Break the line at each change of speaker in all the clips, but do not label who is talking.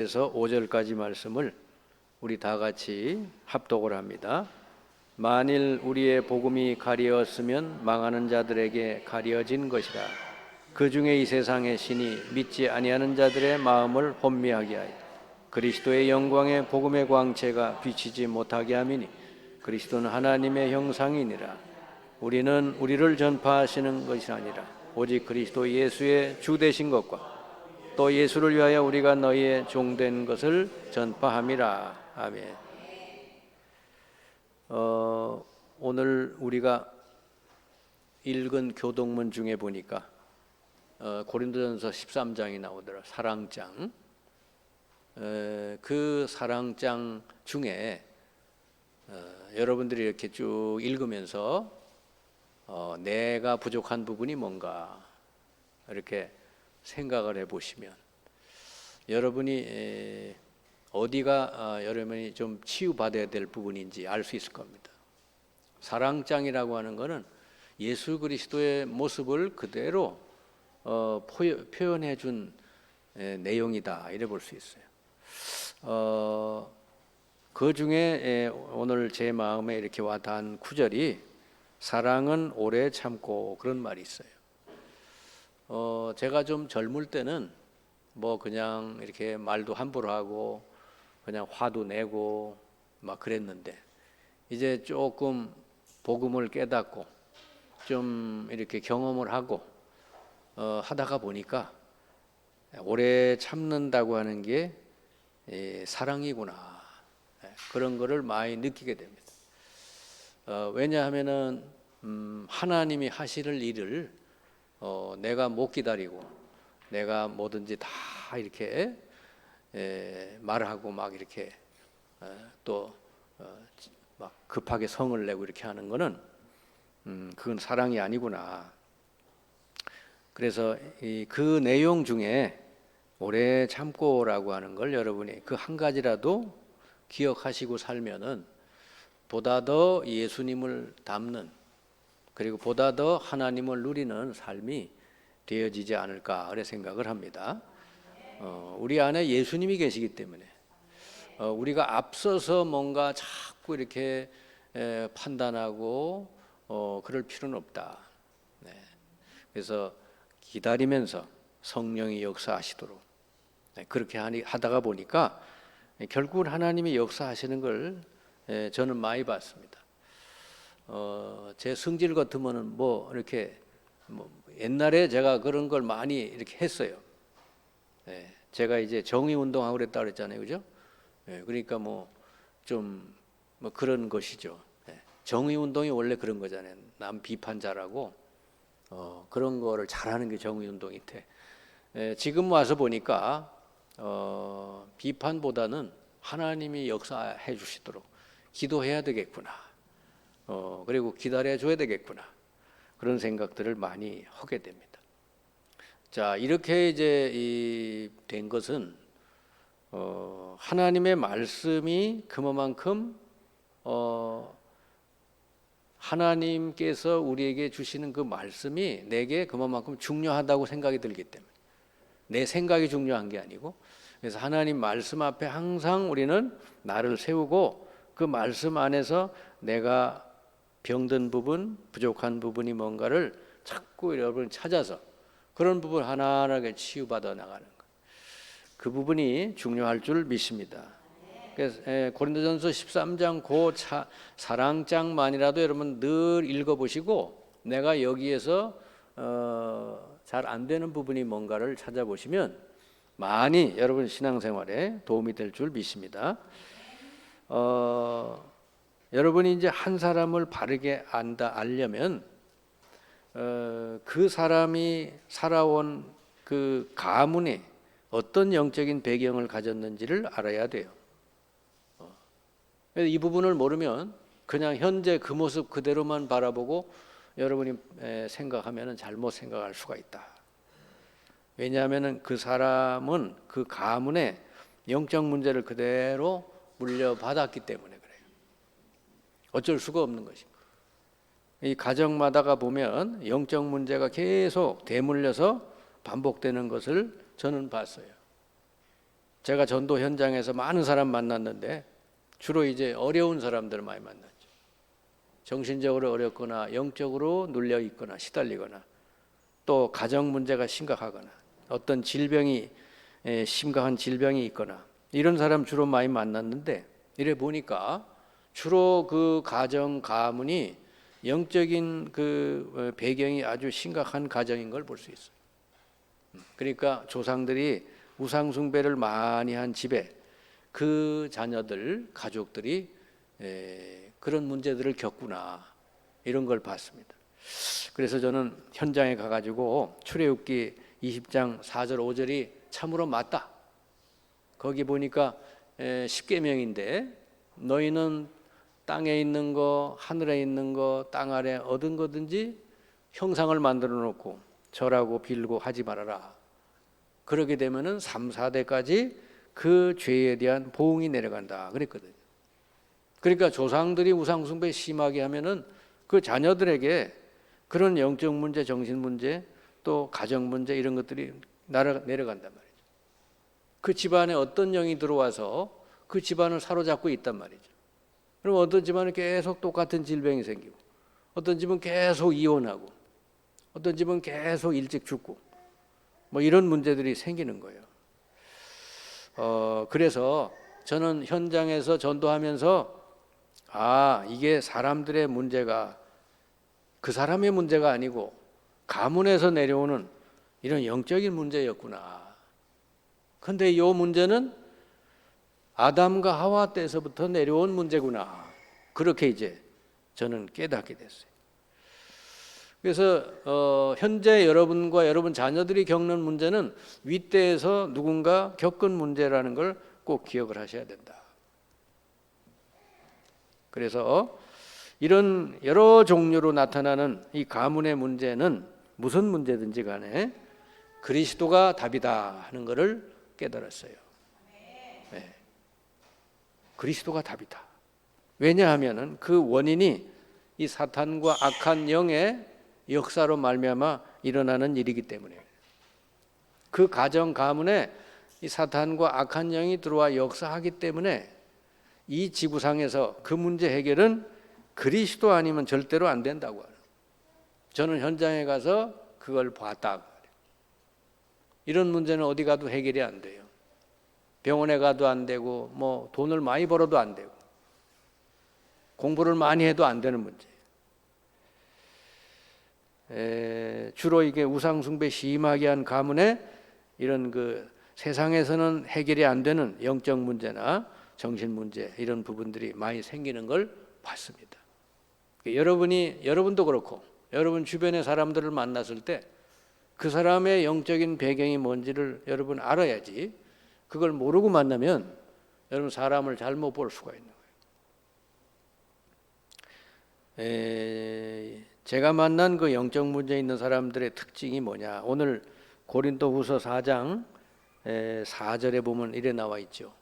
그래서 5절까지 말씀을 우리 다 같이 합독을 합니다. 만일 우리의 복음이 가리었으면 망하는 자들에게 가려진 것이라. 그 중에 이 세상의 신이 믿지 아니하는 자들의 마음을 혼미하게 하여 그리스도의 영광의 복음의 광채가 비치지 못하게 함이니 그리스도는 하나님의 형상이니라. 우리는 우리를 전파하시는 것이 아니라 오직 그리스도 예수의 주 되신 것과 또 예수를 위하여 우리가 너희의 종된 것을 전파함이라. 아멘. 오늘 우리가 읽은 교동문 중에 보니까 고린도전서 13장이 나오더라. 사랑장. 그 사랑장 중에 여러분들이 이렇게 쭉 읽으면서 내가 부족한 부분이 뭔가 이렇게 생각을 해보시면 여러분이 어디가 여러분이 좀 치유받아야 될 부분인지 알 수 있을 겁니다. 사랑장이라고 하는 것은 예수 그리스도의 모습을 그대로 표현해 준 내용이다 이래 볼 수 있어요. 그 중에 오늘 제 마음에 이렇게 와닿은 구절이 사랑은 오래 참고 그런 말이 있어요. 제가 좀 젊을 때는 뭐 그냥 이렇게 말도 함부로 하고 그냥 화도 내고 막 그랬는데 이제 조금 복음을 깨닫고 좀 이렇게 경험을 하고 하다가 보니까 오래 참는다고 하는 게 사랑이구나, 그런 거를 많이 느끼게 됩니다. 왜냐하면은 하나님이 하실 일을 내가 못 기다리고 내가 뭐든지 다 이렇게 말하고 막 이렇게 또 막 급하게 성을 내고 이렇게 하는 거는 그건 사랑이 아니구나. 그래서 그 내용 중에 오래 참고라고 하는 걸 여러분이 그 한 가지라도 기억하시고 살면은 보다 더 예수님을 닮는, 그리고 보다 더 하나님을 누리는 삶이 되어지지 않을까 그래 생각을 합니다. 우리 안에 예수님이 계시기 때문에 우리가 앞서서 뭔가 자꾸 이렇게 판단하고 그럴 필요는 없다. 그래서 기다리면서 성령이 역사하시도록 그렇게 하다가 보니까 결국은 하나님이 역사하시는 걸 저는 많이 봤습니다. 제 성질 같으면은 뭐 이렇게 옛날에 제가 그런 걸 많이 이렇게 했어요. 제가 이제 정의 운동하고 그랬다 그랬잖아요, 그죠? 그러니까 좀 그런 것이죠. 정의 운동이 원래 그런 거잖아요. 남 비판 잘하고 그런 거를 잘하는 게 정의 운동이 돼. 지금 와서 보니까 비판보다는 하나님이 역사해 주시도록 기도해야 되겠구나. 그리고 기다려 줘야 되겠구나. 그런 생각들을 많이 하게 됩니다. 자, 이렇게 이제 된 것은 하나님의 말씀이 그만큼 하나님께서 우리에게 주시는 그 말씀이 내게 그만큼 중요하다고 생각이 들기 때문에 내 생각이 중요한 게 아니고, 그래서 하나님 말씀 앞에 항상 우리는 나를 세우고 그 말씀 안에서 내가 병든 부분, 부족한 부분이 뭔가를 자꾸 여러분 찾아서 그런 부분 하나하나게 치유받아 나가는 것, 그 부분이 중요할 줄 믿습니다. 그래서 고린도전서 13장 그 사랑장만이라도 여러분 늘 읽어보시고 내가 여기에서 잘 안 되는 부분이 뭔가를 찾아보시면 많이 여러분 신앙생활에 도움이 될 줄 믿습니다. 여러분이 이제 한 사람을 바르게 알려면 그 사람이 살아온 그 가문에 어떤 영적인 배경을 가졌는지를 알아야 돼요. 이 부분을 모르면 그냥 현재 그 모습 그대로만 바라보고 여러분이 생각하면 잘못 생각할 수가 있다. 왜냐하면 그 사람은 그 가문의 영적 문제를 그대로 물려받았기 때문에 그래요. 어쩔 수가 없는 것입니다. 이 가정마다가 보면 영적 문제가 계속 되물려서 반복되는 것을 저는 봤어요. 제가 전도 현장에서 많은 사람 만났는데 주로 이제 어려운 사람들을 많이 만났죠. 정신적으로 어렵거나 영적으로 눌려 있거나 시달리거나 또 가정 문제가 심각하거나 어떤 질병이 심각한 질병이 있거나 이런 사람 주로 많이 만났는데 이래 보니까 주로 그 가정 가문이 영적인 그 배경이 아주 심각한 가정인 걸 볼 수 있어요. 그러니까 조상들이 우상 숭배를 많이 한 집에 그 자녀들 가족들이 그런 문제들을 겪구나 이런 걸 봤습니다. 그래서 저는 현장에 가가지고 출애굽기 20장 4절 5절이 참으로 맞다. 거기 보니까 10계명인데 너희는 땅에 있는 거 하늘에 있는 거 땅 아래 얻은 거든지 형상을 만들어 놓고 절하고 빌고 하지 말아라. 그러게 되면은 3, 4대까지 그 죄에 대한 보응이 내려간다 그랬거든요. 그러니까 조상들이 우상 숭배 심하게 하면은 그 자녀들에게 그런 영적 문제, 정신 문제, 또 가정 문제 이런 것들이 내려간단 말이죠. 그 집안에 어떤 영이 들어와서 그 집안을 사로잡고 있단 말이죠. 그럼 어떤 집안은 계속 똑같은 질병이 생기고 어떤 집은 계속 이혼하고 어떤 집은 계속 일찍 죽고 뭐 이런 문제들이 생기는 거예요. 그래서 저는 현장에서 전도하면서 이게 사람들의 문제가 그 사람의 문제가 아니고 가문에서 내려오는 이런 영적인 문제였구나. 그런데 이 문제는 아담과 하와 때서부터 내려온 문제구나. 그렇게 이제 저는 깨닫게 됐어요. 그래서 현재 여러분과 여러분 자녀들이 겪는 문제는 윗대에서 누군가 겪은 문제라는 걸 꼭 기억을 하셔야 된다. 그래서 이런 여러 종류로 나타나는 이 가문의 문제는 무슨 문제든지 간에 그리스도가 답이다 하는 것을 깨달았어요. 네. 그리스도가 답이다. 왜냐하면 그 원인이 이 사탄과 악한 영의 역사로 말미암아 일어나는 일이기 때문에 그 가정 가문에 이 사탄과 악한 영이 들어와 역사하기 때문에 이 지구상에서 그 문제 해결은 그리스도 아니면 절대로 안 된다고 하는. 저는 현장에 가서 그걸 봤다. 이런 문제는 어디 가도 해결이 안 돼요. 병원에 가도 안 되고 뭐 돈을 많이 벌어도 안 되고 공부를 많이 해도 안 되는 문제. 주로 이게 우상 숭배 심하게 한 가문에 이런 그 세상에서는 해결이 안 되는 영적 문제나 정신 문제 이런 부분들이 많이 생기는 걸 봤습니다. 여러분도 그렇고 여러분 주변의 사람들을 만났을 때 그 사람의 영적인 배경이 뭔지를 여러분 알아야지. 그걸 모르고 만나면 여러분 사람을 잘못 볼 수가 있는 거예요. 제가 만난 그 영적 문제 있는 사람들의 특징이 뭐냐? 오늘 고린도후서 4장 4절에 보면 이래 나와 있죠.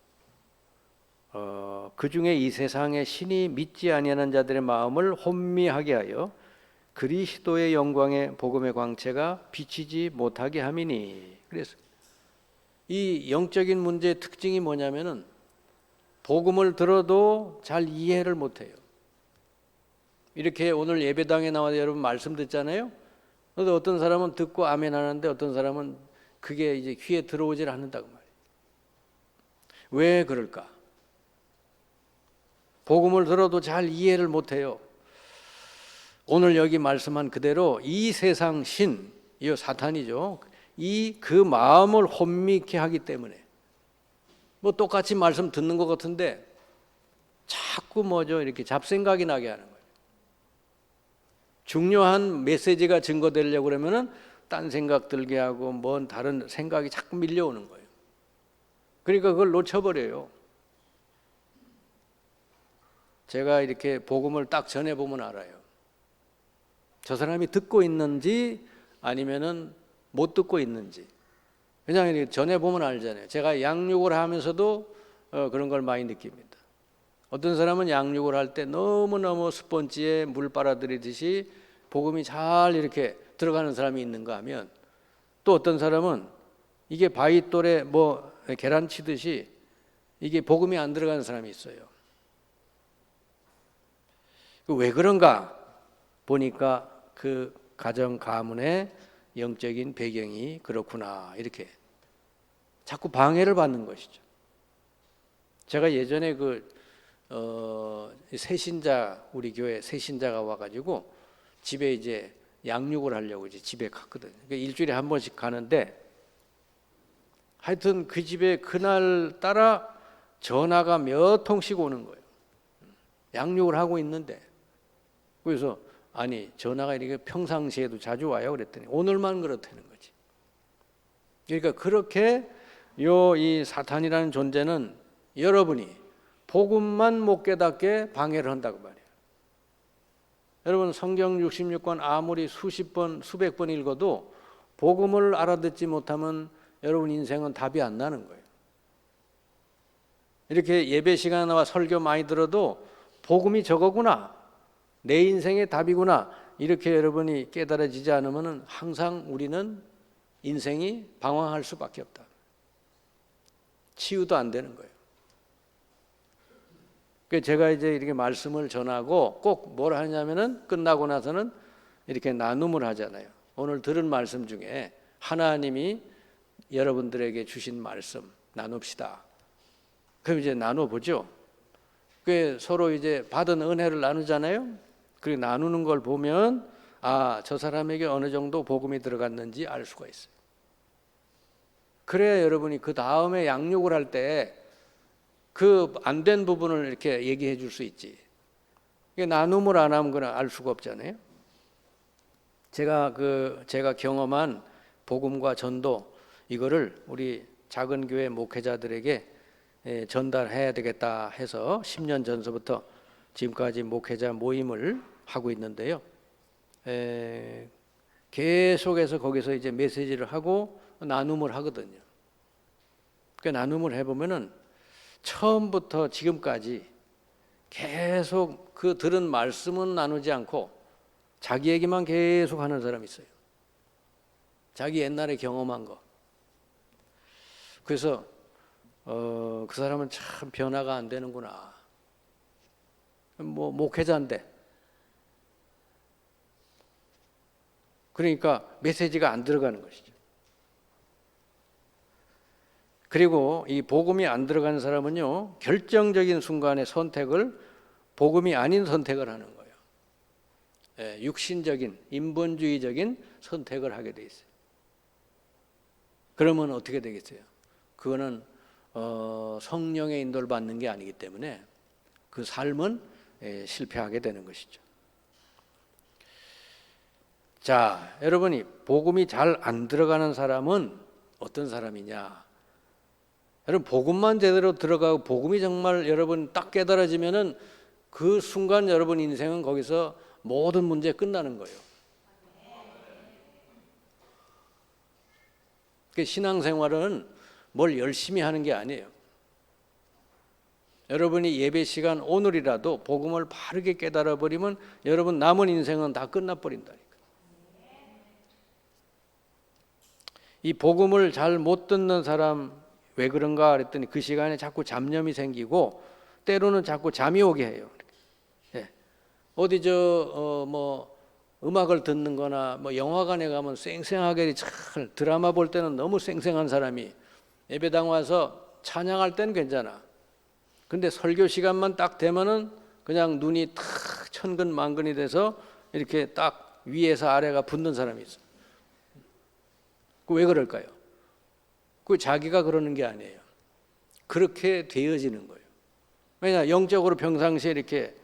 그 중에 이 세상의 신이 믿지 아니하는 자들의 마음을 혼미하게 하여 그리스도의 영광의 복음의 광채가 비치지 못하게 함이니. 그래서 이 영적인 문제의 특징이 뭐냐면은 복음을 들어도 잘 이해를 못해요. 이렇게 오늘 예배당에 나와서 여러분 말씀 듣잖아요. 그런데 어떤 사람은 듣고 아멘 하는데 어떤 사람은 그게 이제 귀에 들어오질 않는다고 말이에요. 왜 그럴까? 복음을 들어도 잘 이해를 못해요. 오늘 여기 말씀한 그대로 이 세상 신, 이 사탄이죠. 그 마음을 혼미케 하기 때문에 뭐 똑같이 말씀 듣는 것 같은데 자꾸 이렇게 잡생각이 나게 하는 거예요. 중요한 메시지가 증거되려고 그러면은 딴 생각 들게 하고 뭔 다른 생각이 자꾸 밀려오는 거예요. 그러니까 그걸 놓쳐버려요. 제가 이렇게 복음을 딱 전해보면 알아요. 저 사람이 듣고 있는지 아니면은 못 듣고 있는지. 그냥 전해보면 알잖아요. 제가 양육을 하면서도 그런 걸 많이 느낍니다. 어떤 사람은 양육을 할 때 너무너무 스펀지에 물 빨아들이듯이 복음이 잘 이렇게 들어가는 사람이 있는가 하면 또 어떤 사람은 이게 바위돌에 계란 치듯이 이게 복음이 안 들어가는 사람이 있어요. 왜 그런가 보니까 그 가정 가문의 영적인 배경이 그렇구나, 이렇게 자꾸 방해를 받는 것이죠. 제가 예전에 새신자, 우리 교회 새신자가 와가지고 집에 이제 양육을 하려고 이제 집에 갔거든요. 그러니까 일주일에 한 번씩 가는데 하여튼 그 집에 그날 따라 전화가 몇 통씩 오는 거예요. 양육을 하고 있는데. 그래서 아니, 전화가 이렇게 평상시에도 자주 와요 그랬더니 오늘만 그렇다는 거지. 그러니까 그렇게 이 사탄이라는 존재는 여러분이 복음만 못 깨닫게 방해를 한다고 말이에요. 여러분, 성경 66권 아무리 수십 번, 수백 번 읽어도 복음을 알아듣지 못하면 여러분 인생은 답이 안 나는 거예요. 이렇게 예배 시간에 나와 설교 많이 들어도 복음이 저거구나, 내 인생의 답이구나, 이렇게 여러분이 깨달아지지 않으면 항상 우리는 인생이 방황할 수밖에 없다. 치유도 안 되는 거예요. 그래서 제가 이제 이렇게 말씀을 전하고 꼭 뭘 하냐면은 끝나고 나서는 이렇게 나눔을 하잖아요. 오늘 들은 말씀 중에 하나님이 여러분들에게 주신 말씀 나눕시다. 그럼 이제 나눠보죠. 그 서로 이제 받은 은혜를 나누잖아요. 그리고 나누는 걸 보면 저 사람에게 어느 정도 복음이 들어갔는지 알 수가 있어요. 그래야 여러분이 그 다음에 양육을 할 때 그 안 된 부분을 이렇게 얘기해 줄 수 있지. 나눔을 안 하면 그냥 알 수가 없잖아요. 제가 경험한 복음과 전도, 이거를 우리 작은 교회 목회자들에게 전달해야 되겠다 해서 10년 전서부터 지금까지 목회자 모임을 하고 있는데요. 계속해서 거기서 이제 메시지를 하고 나눔을 하거든요. 그 나눔을 해보면은 처음부터 지금까지 계속 그 들은 말씀은 나누지 않고 자기 얘기만 계속 하는 사람이 있어요. 자기 옛날에 경험한 거. 그래서 그 사람은 참 변화가 안 되는구나. 목회자인데. 그러니까 메시지가 안 들어가는 것이죠. 그리고 이 복음이 안 들어가는 사람은요, 결정적인 순간에 선택을 복음이 아닌 선택을 하는 거예요. 육신적인, 인본주의적인 선택을 하게 돼 있어요. 그러면 어떻게 되겠어요? 그거는 성령의 인도를 받는 게 아니기 때문에 그 삶은 실패하게 되는 것이죠. 자, 여러분이 복음이 잘 안 들어가는 사람은 어떤 사람이냐? 여러분, 복음만 제대로 들어가고 복음이 정말 여러분 딱 깨달아지면은 그 순간 여러분 인생은 거기서 모든 문제 끝나는 거예요. 그 신앙생활은 뭘 열심히 하는 게 아니에요. 여러분이 예배 시간 오늘이라도 복음을 바르게 깨달아 버리면 여러분 남은 인생은 다 끝나버린다니까. 이 복음을 잘 못 듣는 사람 왜 그런가 그랬더니 그 시간에 자꾸 잡념이 생기고 때로는 자꾸 잠이 오게 해요. 어디 음악을 듣는 거나 영화관에 가면 쌩쌩하게 드라마 볼 때는 너무 쌩쌩한 사람이 예배당 와서 찬양할 때는 괜찮아. 근데 설교 시간만 딱 되면은 그냥 눈이 탁 천근만근이 돼서 이렇게 딱 위에서 아래가 붙는 사람이 있어. 그 왜 그럴까요? 그 자기가 그러는 게 아니에요. 그렇게 되어지는 거예요. 왜냐, 영적으로 평상시에 이렇게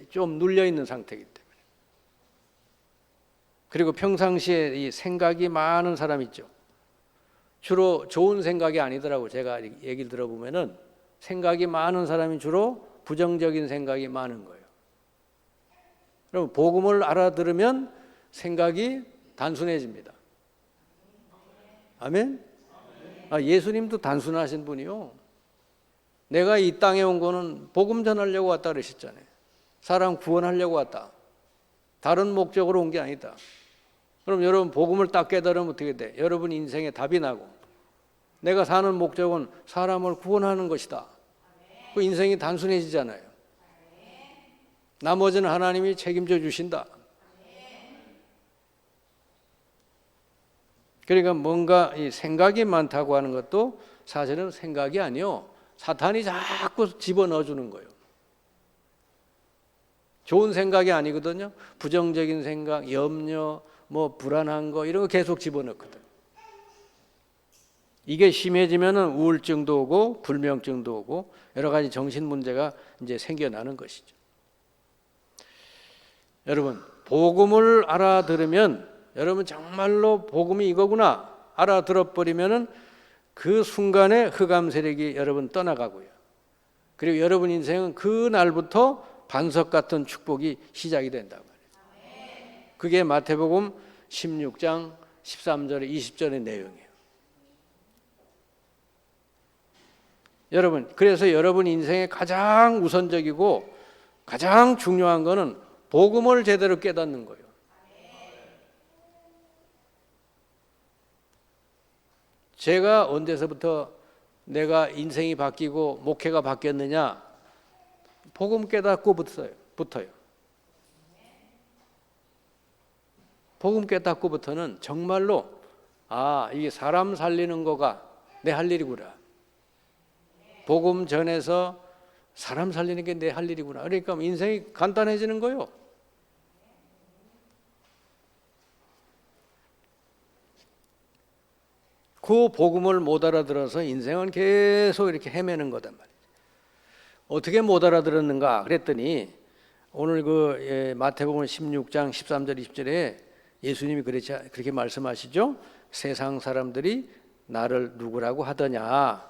좀 눌려 있는 상태이기 때문에. 그리고 평상시에 이 생각이 많은 사람 있죠. 주로 좋은 생각이 아니더라고. 제가 얘기를 들어보면은 생각이 많은 사람이 주로 부정적인 생각이 많은 거예요. 그럼 복음을 알아들으면 생각이 단순해집니다. 아멘? 예수님도 단순하신 분이요. 내가 이 땅에 온 거는 복음 전하려고 왔다 그러셨잖아요. 사람 구원하려고 왔다. 다른 목적으로 온 게 아니다. 그럼 여러분 복음을 딱 깨달으면 어떻게 돼? 여러분 인생에 답이 나고 내가 사는 목적은 사람을 구원하는 것이다. 그 인생이 단순해지잖아요. 나머지는 하나님이 책임져 주신다. 그러니까 뭔가 이 생각이 많다고 하는 것도 사실은 생각이 아니요. 사탄이 자꾸 집어넣어 주는 거예요. 좋은 생각이 아니거든요. 부정적인 생각, 염려, 뭐 불안한 거 이런 거 계속 집어넣거든. 이게 심해지면은 우울증도 오고 불면증도 오고 여러 가지 정신 문제가 이제 생겨나는 것이죠. 여러분, 복음을 알아들으면 여러분 정말로 복음이 이거구나 알아들어 버리면은 그 순간에 흑암 세력이 여러분 떠나가고요. 그리고 여러분 인생은 그 날부터 반석 같은 축복이 시작이 된단 말이에요. 그게 마태복음 16장 13절에 20절의 내용이에요. 여러분, 그래서 여러분 인생의 가장 우선적이고 가장 중요한 거는 복음을 제대로 깨닫는 거예요. 제가 언제서부터 내가 인생이 바뀌고 목회가 바뀌었느냐? 복음 깨닫고 붙어요. 복음 깨닫고부터는 정말로 이게 사람 살리는 거가 내 할 일이구나. 복음 전해서 사람 살리는 게 내 할 일이구나. 그러니까 인생이 간단해지는 거예요. 그 복음을 못 알아들어서 인생은 계속 이렇게 헤매는 거단 말이에요. 어떻게 못 알아들었는가 그랬더니 오늘 마태복음 16장 13절 20절에 예수님이 그렇게 말씀하시죠. 세상 사람들이 나를 누구라고 하더냐.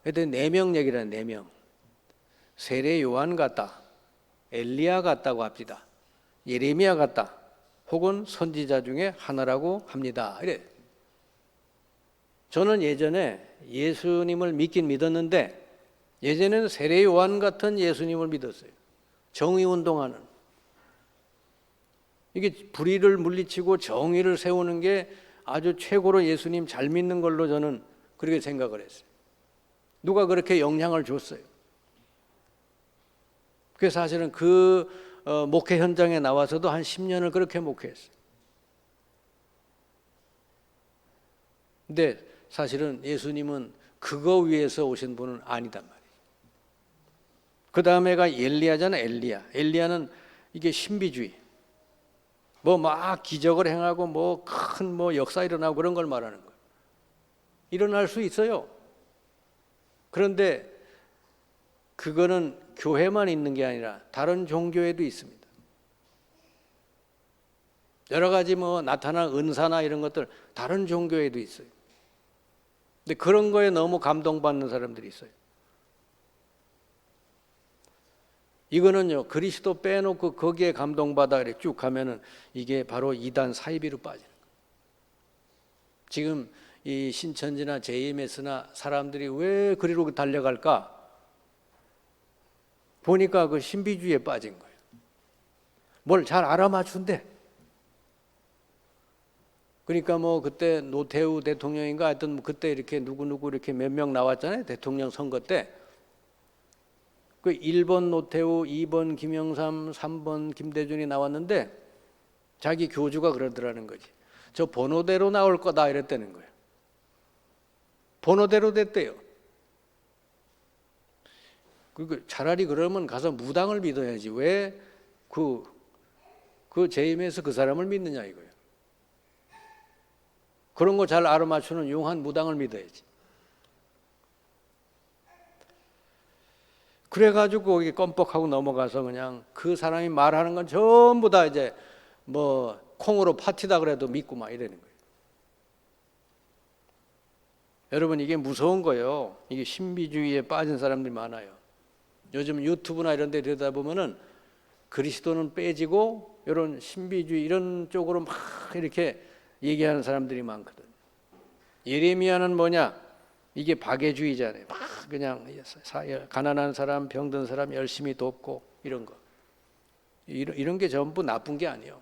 그랬더니 4명 얘기를 해요. 4명. 세례 요한 같다. 엘리야 같다고 합시다. 예레미야 같다. 혹은 선지자 중에 하나라고 합니다. 이래. 저는 예전에 예수님을 믿긴 믿었는데 예전에는 세례 요한 같은 예수님을 믿었어요. 정의운동하는. 이게 불의를 물리치고 정의를 세우는 게 아주 최고로 예수님 잘 믿는 걸로 저는 그렇게 생각을 했어요. 누가 그렇게 영향을 줬어요. 그래서 사실은 목회 현장에 나와서도 한 10년을 그렇게 목회했어요. 근데 사실은 예수님은 그거 위해서 오신 분은 아니단 말이에요. 그 다음에가 엘리야잖아. 엘리야는 이게 신비주의. 막 기적을 행하고 큰 역사 일어나고 그런 걸 말하는 거예요. 일어날 수 있어요. 그런데 그거는 교회만 있는 게 아니라 다른 종교에도 있습니다. 여러 가지 나타난 은사나 이런 것들 다른 종교에도 있어요. 근데 그런 거에 너무 감동받는 사람들이 있어요. 이거는요, 그리스도 빼놓고 거기에 감동받아 이렇게 쭉 가면은 이게 바로 이단 사이비로 빠지는 거예요. 지금 이 신천지나 JMS나 사람들이 왜 그리로 달려갈까? 보니까 그 신비주의에 빠진 거예요. 뭘 잘 알아맞춘대. 그러니까 그때 노태우 대통령인가 하여튼 그때 이렇게 누구누구 이렇게 몇 명 나왔잖아요. 대통령 선거 때. 그 1번 노태우, 2번 김영삼, 3번 김대중이 나왔는데 자기 교주가 그러더라는 거지. 저 번호대로 나올 거다 이랬다는 거예요. 번호대로 됐대요. 그리고 차라리 그러면 가서 무당을 믿어야지. 왜 그 JM에서 그 사람을 믿느냐 이거예요. 그런 거 잘 알아맞추는 용한 무당을 믿어야지. 그래가지고 거기 껌뻑하고 넘어가서 그냥 그 사람이 말하는 건 전부 다 이제 콩으로 파티다 그래도 믿고 막 이러는 거예요. 여러분 이게 무서운 거예요. 이게 신비주의에 빠진 사람들이 많아요. 요즘 유튜브나 이런 데 들여다보면은 그리스도는 빼지고 이런 신비주의 이런 쪽으로 막 이렇게 얘기하는 사람들이 많거든. 예레미야는 뭐냐? 이게 박애주의잖아요. 막 그냥 가난한 사람, 병든 사람 열심히 돕고 이런 거. 이런 게 전부 나쁜 게 아니에요.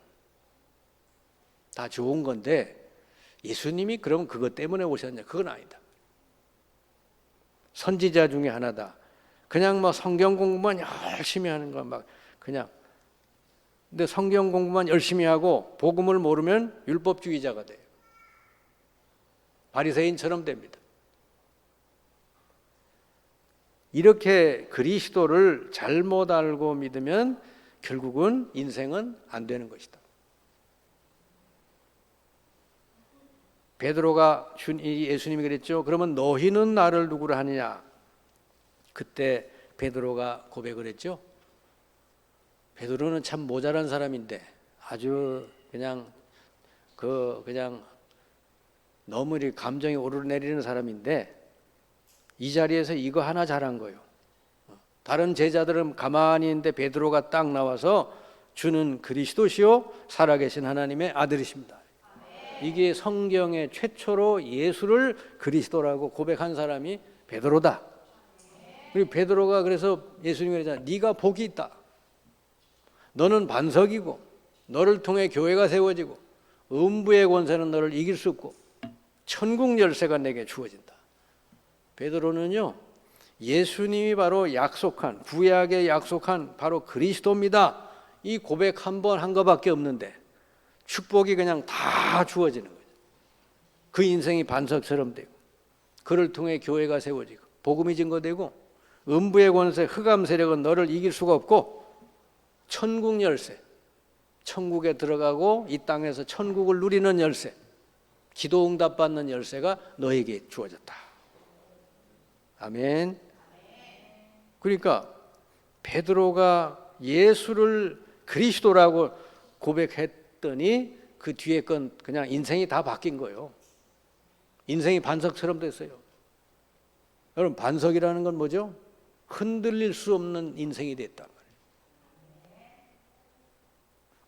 다 좋은 건데 예수님이 그럼 그것 때문에 오셨냐? 그건 아니다. 선지자 중에 하나다. 그냥 뭐 성경 공부만 열심히 하는 거 막 그냥. 근데 성경 공부만 열심히 하고 복음을 모르면 율법주의자가 돼요. 바리새인처럼 됩니다. 이렇게 그리스도를 잘못 알고 믿으면 결국은 인생은 안 되는 것이다. 베드로가 예수님이 그랬죠. 그러면 너희는 나를 누구로 하느냐? 그때 베드로가 고백을 했죠. 베드로는 참 모자란 사람인데 아주 그냥 너무 감정이 오르내리는 사람인데 이 자리에서 이거 하나 잘한 거예요. 다른 제자들은 가만히 있는데 베드로가 딱 나와서 주는 그리스도시요 살아계신 하나님의 아들이십니다. 이게 성경의 최초로 예수를 그리스도라고 고백한 사람이 베드로다. 그리고 베드로가 그래서 예수님이 그러잖아요. 네가 복이 있다. 너는 반석이고 너를 통해 교회가 세워지고 음부의 권세는 너를 이길 수 없고 천국 열쇠가 내게 주어진다. 베드로는요, 예수님이 바로 약속한, 구약에 약속한 바로 그리스도입니다. 이 고백 한 번 한 것밖에 없는데 축복이 그냥 다 주어지는 거죠. 그 인생이 반석처럼 되고 그를 통해 교회가 세워지고 복음이 증거되고 음부의 권세 흑암 세력은 너를 이길 수가 없고 천국 열쇠, 천국에 들어가고 이 땅에서 천국을 누리는 열쇠, 기도 응답 받는 열쇠가 너에게 주어졌다. 아멘. 그러니까 베드로가 예수를 그리스도라고 고백했더니 그 뒤에 건 그냥 인생이 다 바뀐 거예요. 인생이 반석처럼 됐어요. 여러분, 반석이라는 건 뭐죠? 흔들릴 수 없는 인생이 됐단 말이에요.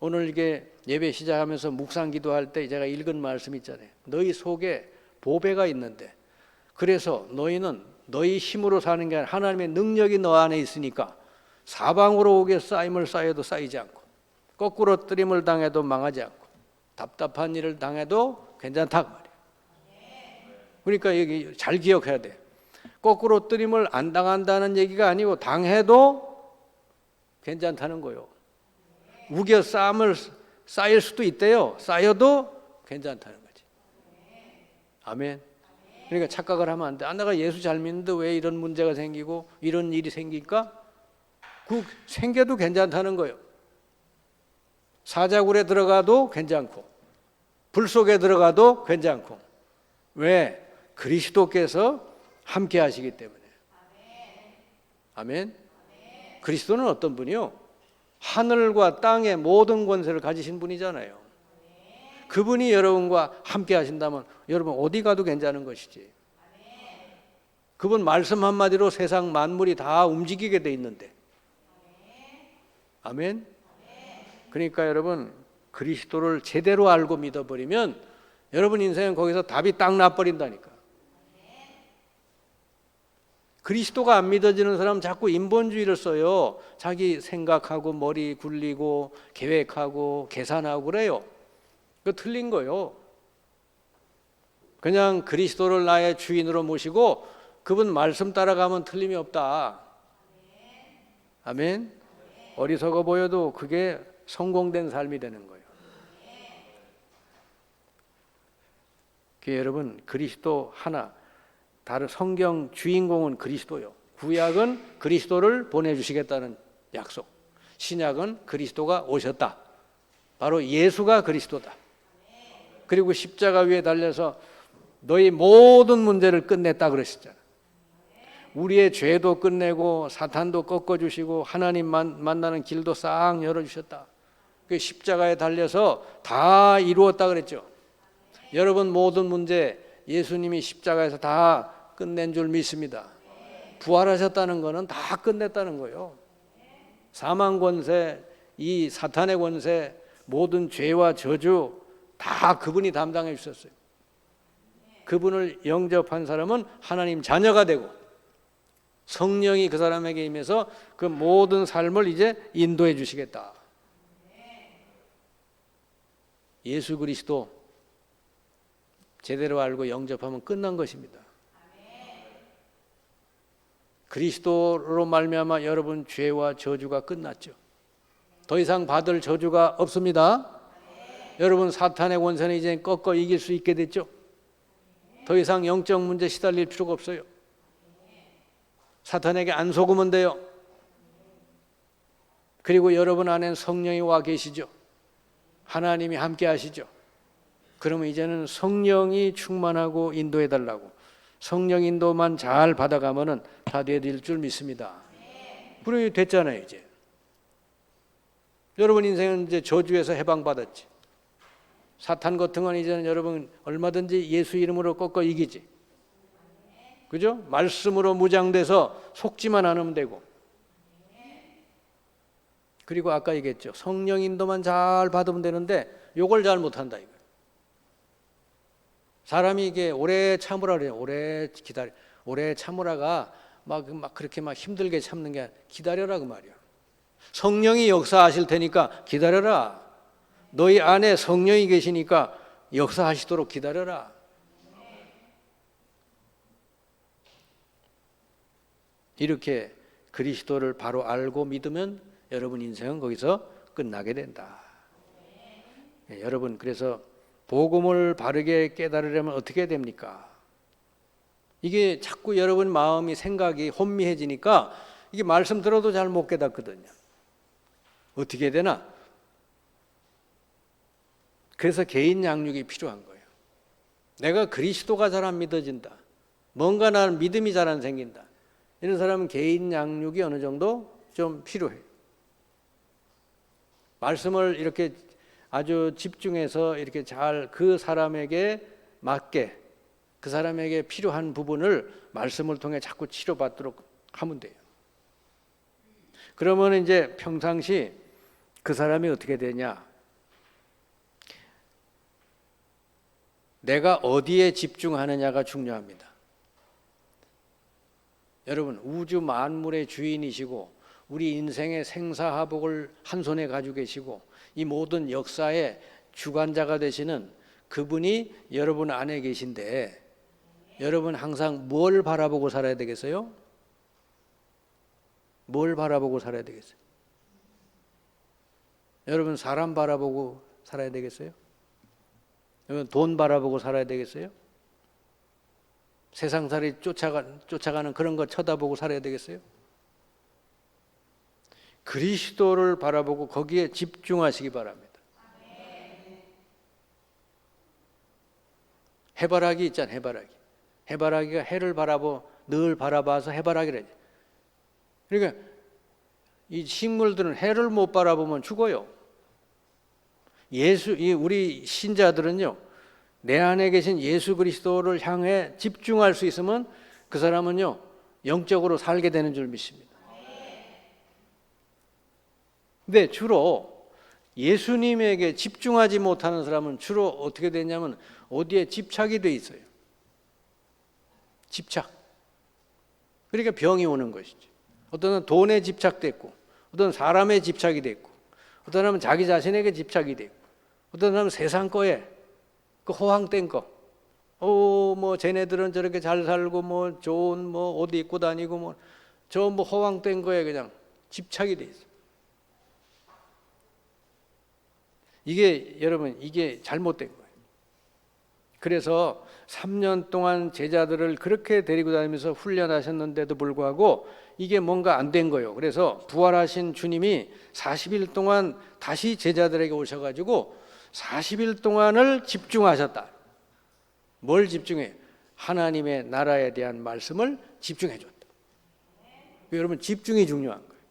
오늘 이게 예배 시작하면서 묵상 기도할 때 제가 읽은 말씀 있잖아요. 너희 속에 보배가 있는데 그래서 너희는 너희 힘으로 사는 게 아니라 하나님의 능력이 너 안에 있으니까 사방으로 오게 쌓임을 쌓여도 쌓이지 않고 거꾸로 뜨림을 당해도 망하지 않고 답답한 일을 당해도 괜찮다고 말이에요. 그러니까 여기 잘 기억해야 돼. 거꾸로 뜨림을 안 당한다는 얘기가 아니고 당해도 괜찮다는 거예요. 우겨 쌓일 수도 있대요. 쌓여도 괜찮다는 거지. 아멘. 그러니까 착각을 하면 안 돼. 내가 예수 잘 믿는데 왜 이런 문제가 생기고 이런 일이 생길까? 그 생겨도 괜찮다는 거예요. 사자굴에 들어가도 괜찮고 불 속에 들어가도 괜찮고. 왜? 그리스도께서 함께 하시기 때문에. 아멘. 그리스도는 어떤 분이요? 하늘과 땅의 모든 권세를 가지신 분이잖아요. 그분이 여러분과 함께 하신다면 여러분 어디 가도 괜찮은 것이지. 그분 말씀 한마디로 세상 만물이 다 움직이게 돼 있는데. 아멘. 그러니까 여러분 그리스도를 제대로 알고 믿어버리면 여러분 인생은 거기서 답이 딱 나버린다니까. 그리스도가 안 믿어지는 사람은 자꾸 인본주의를 써요. 자기 생각하고 머리 굴리고 계획하고 계산하고 그래요. 그거 틀린 거예요. 그냥 그리스도를 나의 주인으로 모시고 그분 말씀 따라가면 틀림이 없다. 아멘. 어리석어 보여도 그게 성공된 삶이 되는 거예요. 여러분 그리스도 하나, 다른 성경 주인공은 그리스도요. 구약은 그리스도를 보내주시겠다는 약속, 신약은 그리스도가 오셨다. 바로 예수가 그리스도다. 그리고 십자가 위에 달려서 너희 모든 문제를 끝냈다 그러셨잖아. 우리의 죄도 끝내고 사탄도 꺾어주시고 하나님 만나는 길도 싹 열어주셨다. 그 십자가에 달려서 다 이루었다 그랬죠. 여러분 모든 문제 예수님이 십자가에서 다 끝낸 줄 믿습니다. 부활하셨다는 것은 다 끝냈다는 거예요. 사망 권세, 이 사탄의 권세, 모든 죄와 저주 다 그분이 담당해 주셨어요. 그분을 영접한 사람은 하나님 자녀가 되고 성령이 그 사람에게 임해서 그 모든 삶을 이제 인도해 주시겠다. 예수 그리스도 제대로 알고 영접하면 끝난 것입니다. 그리스도로 말미암아 여러분 죄와 저주가 끝났죠. 더 이상 받을 저주가 없습니다. 여러분 사탄의 권세는 이제 꺾어 이길 수 있게 됐죠. 더 이상 영적 문제 시달릴 필요가 없어요. 사탄에게 안 속으면 돼요. 그리고 여러분 안엔 성령이 와 계시죠. 하나님이 함께 하시죠. 그러면 이제는 성령이 충만하고 인도해 달라고, 성령 인도만 잘 받아가면은 다 되어질 줄 믿습니다. 그러니 됐잖아요. 이제 여러분 인생은 이제 저주에서 해방받았지. 사탄 같은 건 이제는 여러분 얼마든지 예수 이름으로 꺾어 이기지. 그죠? 말씀으로 무장돼서 속지만 않으면 되고. 그리고 아까 얘기했죠. 성령 인도만 잘 받으면 되는데 요걸 잘 못한다 이거. 사람이 이게 오래 참으라 그래요. 오래 참으라가 막 그렇게 막 힘들게 참는 게 아니라 기다려라 그 말이야. 성령이 역사하실 테니까 기다려라. 너희 안에 성령이 계시니까 역사하시도록 기다려라. 이렇게 그리스도를 바로 알고 믿으면 여러분 인생은 거기서 끝나게 된다. 여러분 그래서 복음을 바르게 깨달으려면 어떻게 됩니까? 이게 자꾸 여러분 마음이 생각이 혼미해지니까 이게 말씀 들어도 잘 못 깨닫거든요. 어떻게 되나? 그래서 개인 양육이 필요한 거예요. 내가 그리스도가 잘 안 믿어진다. 뭔가 나는 믿음이 잘 안 생긴다. 이런 사람은 개인 양육이 어느 정도 좀 필요해요. 말씀을 이렇게 아주 집중해서 이렇게 잘 그 사람에게 맞게 그 사람에게 필요한 부분을 말씀을 통해 자꾸 치료받도록 하면 돼요. 그러면 이제 평상시 그 사람이 어떻게 되냐? 내가 어디에 집중하느냐가 중요합니다. 여러분 우주 만물의 주인이시고 우리 인생의 생사화복을 한 손에 가지고 계시고 이 모든 역사의 주관자가 되시는 그분이 여러분 안에 계신데 여러분 항상 뭘 바라보고 살아야 되겠어요? 뭘 바라보고 살아야 되겠어요? 여러분 사람 바라보고 살아야 되겠어요? 여러분 돈 바라보고 살아야 되겠어요? 세상살이 쫓아가는 그런 거 쳐다보고 살아야 되겠어요? 그리스도를 바라보고 거기에 집중하시기 바랍니다. 해바라기 있잖아요. 해바라기가 해를 늘 바라봐서 해바라기래. 그러니까 이 식물들은 해를 못 바라보면 죽어요. 우리 신자들은요, 내 안에 계신 예수 그리스도를 향해 집중할 수 있으면 그 사람은요, 영적으로 살게 되는 줄 믿습니다. 근데 주로 예수님에게 집중하지 못하는 사람은 주로 어떻게 되냐면 어디에 집착이 돼 있어요. 집착. 그러니까 병이 오는 것이죠. 어떤 사람은 돈에 집착됐고, 어떤 사람에 집착이 됐고, 어떤 사람은 자기 자신에게 집착이 됐고, 어떤 사람은 세상 거에 그 호황된 거. 뭐 쟤네들은 저렇게 잘 살고 뭐 좋은 뭐 옷 입고 다니고 뭐 저 뭐 호황된 거에 그냥 집착이 돼 있어요. 이게 여러분 이게 잘못된 거예요. 그래서 3년 동안 제자들을 그렇게 데리고 다니면서 훈련하셨는데도 불구하고 이게 뭔가 안 된 거예요. 그래서 부활하신 주님이 40일 동안 다시 제자들에게 오셔가지고 40일 동안을 집중하셨다. 뭘 집중해? 하나님의 나라에 대한 말씀을 집중해 줬다. 여러분 집중이 중요한 거예요.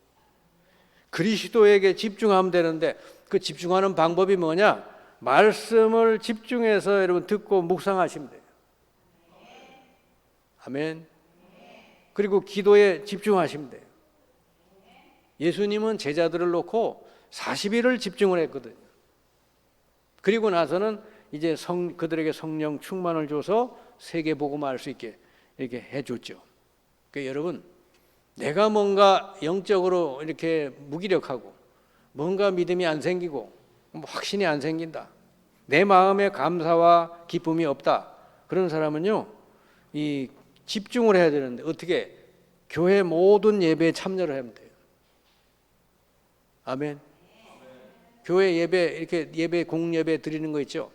그리스도에게 집중하면 되는데 그 집중하는 방법이 뭐냐? 말씀을 집중해서 여러분 듣고 묵상하시면 돼요. 아멘. 그리고 기도에 집중하시면 돼요. 예수님은 제자들을 놓고 40일을 집중을 했거든요. 그리고 나서는 이제 그들에게 성령 충만을 줘서 세계 복음화할 수 있게 이렇게 해줬죠. 그러니까 여러분 내가 뭔가 영적으로 이렇게 무기력하고 뭔가 믿음이 안 생기고 확신이 안 생긴다. 내 마음에 감사와 기쁨이 없다. 그런 사람은요, 이 집중을 해야 되는데 어떻게 교회 모든 예배에 참여를 하면 돼요. 아멘. 교회 예배, 이렇게 예배, 공예배 드리는 거 있죠.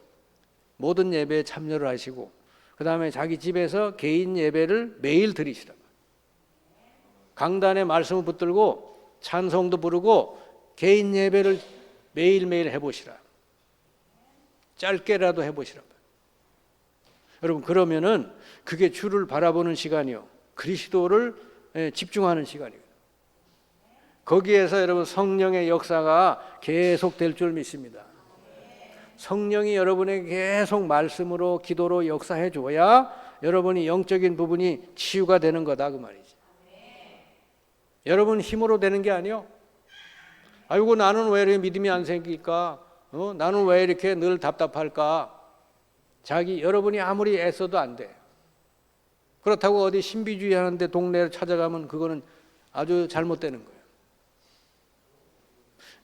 모든 예배에 참여를 하시고, 그 다음에 자기 집에서 개인 예배를 매일 드리시라. 강단에 말씀을 붙들고 찬송도 부르고 개인 예배를 매일매일 해보시라. 짧게라도 해보시라. 여러분, 그러면은 그게 주를 바라보는 시간이요, 그리스도를 집중하는 시간이에요. 거기에서 여러분 성령의 역사가 계속 될 줄 믿습니다. 성령이 여러분에게 계속 말씀으로 기도로 역사해 줘야 여러분이 영적인 부분이 치유가 되는 거다 그 말이지. 여러분 힘으로 되는 게 아니요. 아이고 나는 왜 이렇게 믿음이 안 생길까? 나는 왜 이렇게 늘 답답할까? 여러분이 아무리 애써도 안 돼. 그렇다고 어디 신비주의 하는데 동네를 찾아가면 그거는 아주 잘못되는 거예요.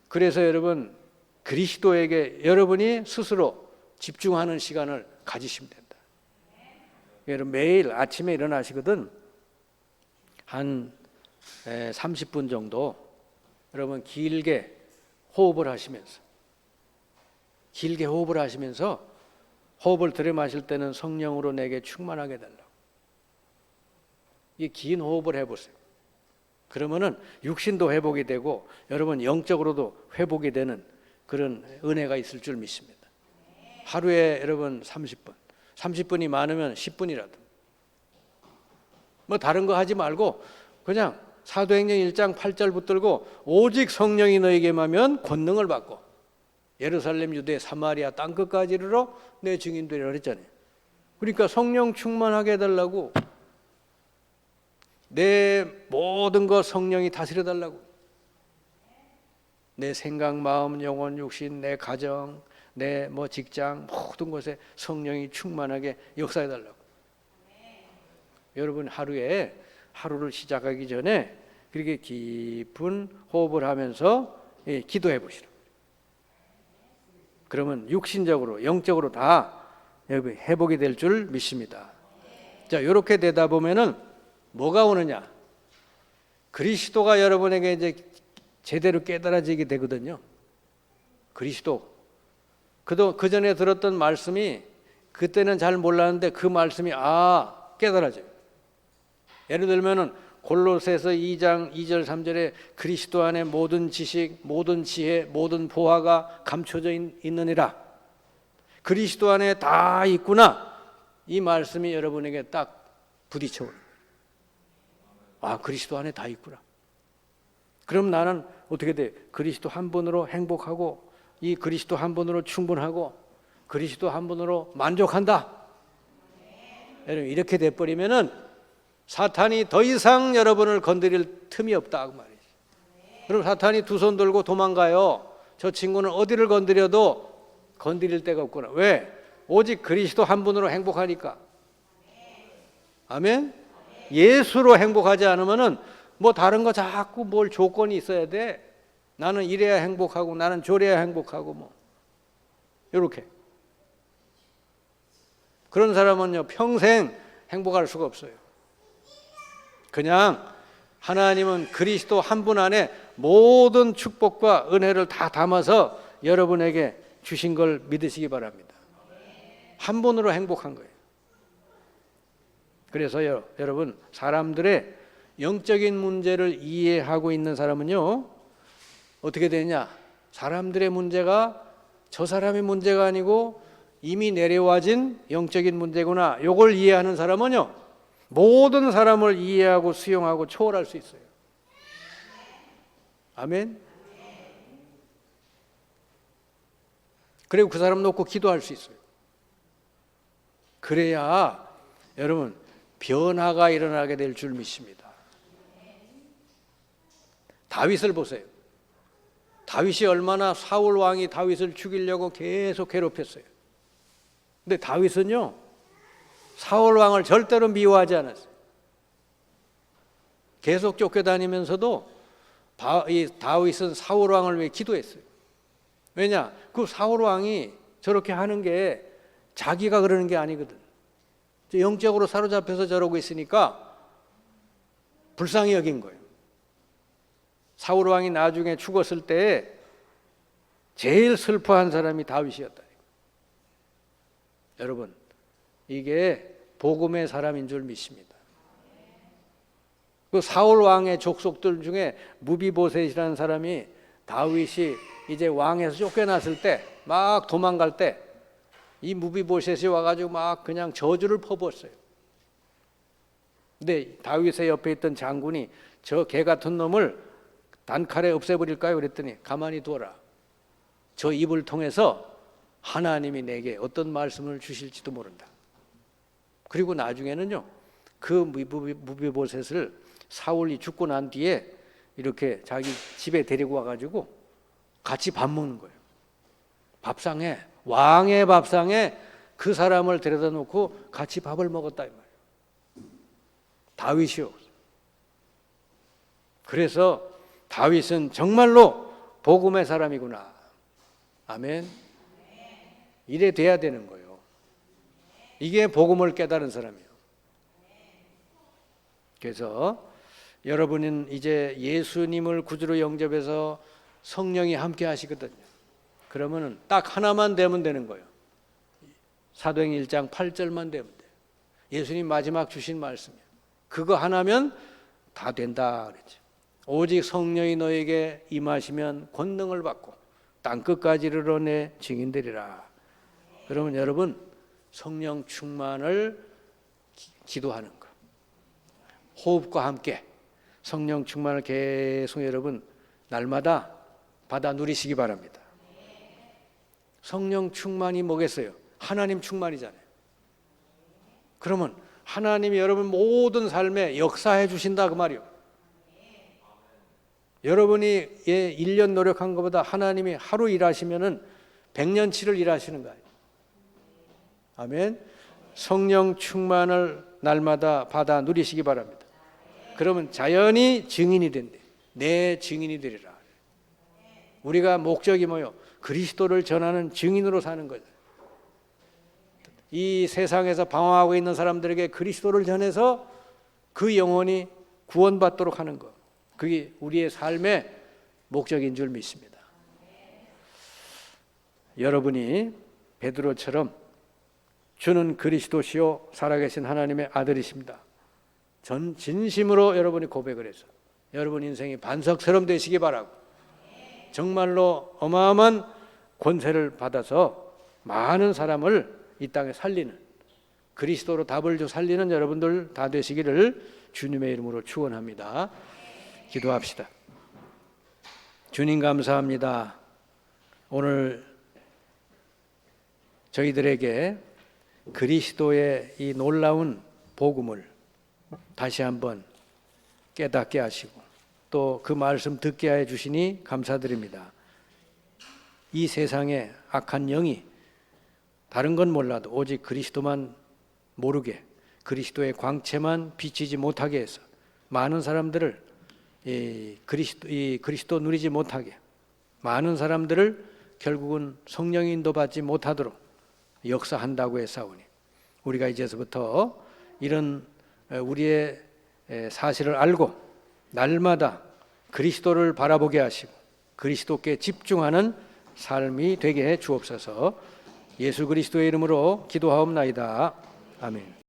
그래서 여러분 그리스도에게 여러분이 스스로 집중하는 시간을 가지시면 된다. 여러분 매일 아침에 일어나시거든 한 30분 정도 여러분 길게 호흡을 하시면서 호흡을 들이마실 때는 성령으로 내게 충만하게 달라고. 이 긴 호흡을 해보세요. 그러면은 육신도 회복이 되고 여러분 영적으로도 회복이 되는 그런 은혜가 있을 줄 믿습니다. 하루에 여러분 30분이 많으면 10분이라도 뭐 다른 거 하지 말고 그냥 사도행전 1장 8절 붙들고 오직 성령이 너에게 임하면 권능을 받고 예루살렘 유대 사마리아 땅끝까지 이르러 내 증인 되리라 그랬잖아요. 그러니까 성령 충만하게 해달라고. 내 모든 것 성령이 다스려 달라고. 내 생각, 마음, 영혼, 육신, 내 가정, 내 직장 모든 것에 성령이 충만하게 역사해 달라고. 여러분 하루를 시작하기 전에 그렇게 깊은 호흡을 하면서 기도해 보시라. 그러면 육신적으로 영적으로 다 회복이 될 줄 믿습니다. 자, 이렇게 되다 보면은 뭐가 오느냐? 그리스도가 여러분에게 이제 제대로 깨달아지게 되거든요. 그리스도. 그 전에 들었던 말씀이 그때는 잘 몰랐는데 그 말씀이 깨달아져요. 예를 들면은 골로새서 2장 2절 3절에 그리스도 안에 모든 지식, 모든 지혜, 모든 보화가 감춰져 있느니라. 그리스도 안에 다 있구나. 이 말씀이 여러분에게 딱 부딪혀요. 그리스도 안에 다 있구나. 그럼 나는 어떻게 돼? 그리스도 한 분으로 행복하고 이 그리스도 한 분으로 충분하고 그리스도 한 분으로 만족한다. 여러분 이렇게 돼버리면은 사탄이 더 이상 여러분을 건드릴 틈이 없다 그 말이지. 그럼 사탄이 두 손 들고 도망가요. 저 친구는 어디를 건드려도 건드릴 데가 없구나. 왜? 오직 그리스도 한 분으로 행복하니까. 아멘. 예수로 행복하지 않으면은 다른 거 자꾸 뭘 조건이 있어야 돼. 나는 이래야 행복하고 나는 저래야 행복하고 이렇게. 그런 사람은요 평생 행복할 수가 없어요. 그냥 하나님은 그리스도 한 분 안에 모든 축복과 은혜를 다 담아서 여러분에게 주신 걸 믿으시기 바랍니다. 한 분으로 행복한 거예요. 그래서 여러분 사람들의 영적인 문제를 이해하고 있는 사람은요 어떻게 되냐? 사람들의 문제가 저 사람의 문제가 아니고 이미 내려와진 영적인 문제구나. 이걸 이해하는 사람은요 모든 사람을 이해하고 수용하고 초월할 수 있어요. 아멘. 그리고 그 사람 놓고 기도할 수 있어요. 그래야 여러분 변화가 일어나게 될 줄 믿습니다. 다윗을 보세요. 다윗이 얼마나 사울 왕이 다윗을 죽이려고 계속 괴롭혔어요. 근데 다윗은요 사울 왕을 절대로 미워하지 않았어요. 계속 쫓겨다니면서도 다윗은 사울 왕을 위해 기도했어요. 왜냐? 그 사울 왕이 저렇게 하는 게 자기가 그러는 게 아니거든. 영적으로 사로잡혀서 저러고 있으니까 불쌍히 여긴 거예요. 사울 왕이 나중에 죽었을 때 제일 슬퍼한 사람이 다윗이었다. 여러분, 이게 복음의 사람인 줄 믿습니다. 그 사울 왕의 족속들 중에 무비보셋이라는 사람이 다윗이 이제 왕에서 쫓겨났을 때 막 도망갈 때 이 무비보셋이 와가지고 막 그냥 저주를 퍼부었어요. 근데 다윗의 옆에 있던 장군이 저 개 같은 놈을 단칼에 없애버릴까요? 그랬더니 가만히 두어라. 저 입을 통해서 하나님이 내게 어떤 말씀을 주실지도 모른다. 그리고 나중에는요, 그 무비보셋을 사울이 죽고 난 뒤에 이렇게 자기 집에 데리고 와가지고 같이 밥 먹는 거예요. 밥상에, 왕의 밥상에 그 사람을 데려다 놓고 같이 밥을 먹었다 이 말이에요. 다윗이요. 그래서 다윗은 정말로 복음의 사람이구나. 아멘. 이래 돼야 되는 거예요. 이게 복음을 깨달은 사람이에요. 그래서 여러분은 이제 예수님을 구주로 영접해서 성령이 함께 하시거든요. 그러면은 딱 하나만 되면 되는 거예요. 사도행 1장 8절만 되면 돼요. 예수님 마지막 주신 말씀이에요. 그거 하나면 다 된다 그랬죠. 오직 성령이 너에게 임하시면 권능을 받고 땅 끝까지 이르러 내 증인되리라. 그러면 여러분 성령 충만을 기도하는 거. 호흡과 함께 성령 충만을 계속 여러분 날마다 받아 누리시기 바랍니다. 성령 충만이 뭐겠어요? 하나님 충만이잖아요. 그러면 하나님이 여러분 모든 삶에 역사해 주신다 그 말이요. 여러분이 1년 노력한 것보다 하나님이 하루 일하시면은 100년치를 일하시는 거예요. 아멘. 성령 충만을 날마다 받아 누리시기 바랍니다. 그러면 자연히 증인이 된대. 내 증인이 되리라. 우리가 목적이 뭐요? 그리스도를 전하는 증인으로 사는 거죠. 이 세상에서 방황하고 있는 사람들에게 그리스도를 전해서 그 영혼이 구원받도록 하는 것. 그게 우리의 삶의 목적인 줄 믿습니다. 여러분이 베드로처럼 주는 그리스도시요 살아계신 하나님의 아들이십니다. 전 진심으로 여러분이 고백을 해서 여러분 인생이 반석처럼 되시기 바라고 정말로 어마어마한 권세를 받아서 많은 사람을 이 땅에 살리는 그리스도로 답을 줘 살리는 여러분들 다 되시기를 주님의 이름으로 축원합니다. 기도합시다. 주님 감사합니다. 오늘 저희들에게 그리스도의 이 놀라운 복음을 다시 한번 깨닫게 하시고 또 그 말씀 듣게 해 주시니 감사드립니다. 이 세상에 악한 영이 다른 건 몰라도 오직 그리스도만 모르게 그리스도의 광채만 비치지 못하게 해서 많은 사람들을 그리스도 누리지 못하게 많은 사람들을 결국은 성령의 인도받지 못하도록 역사한다고 했사오니 우리가 이제서부터 이런 우리의 사실을 알고 날마다 그리스도를 바라보게 하시고 그리스도께 집중하는 삶이 되게 해 주옵소서. 예수 그리스도의 이름으로 기도하옵나이다. 아멘.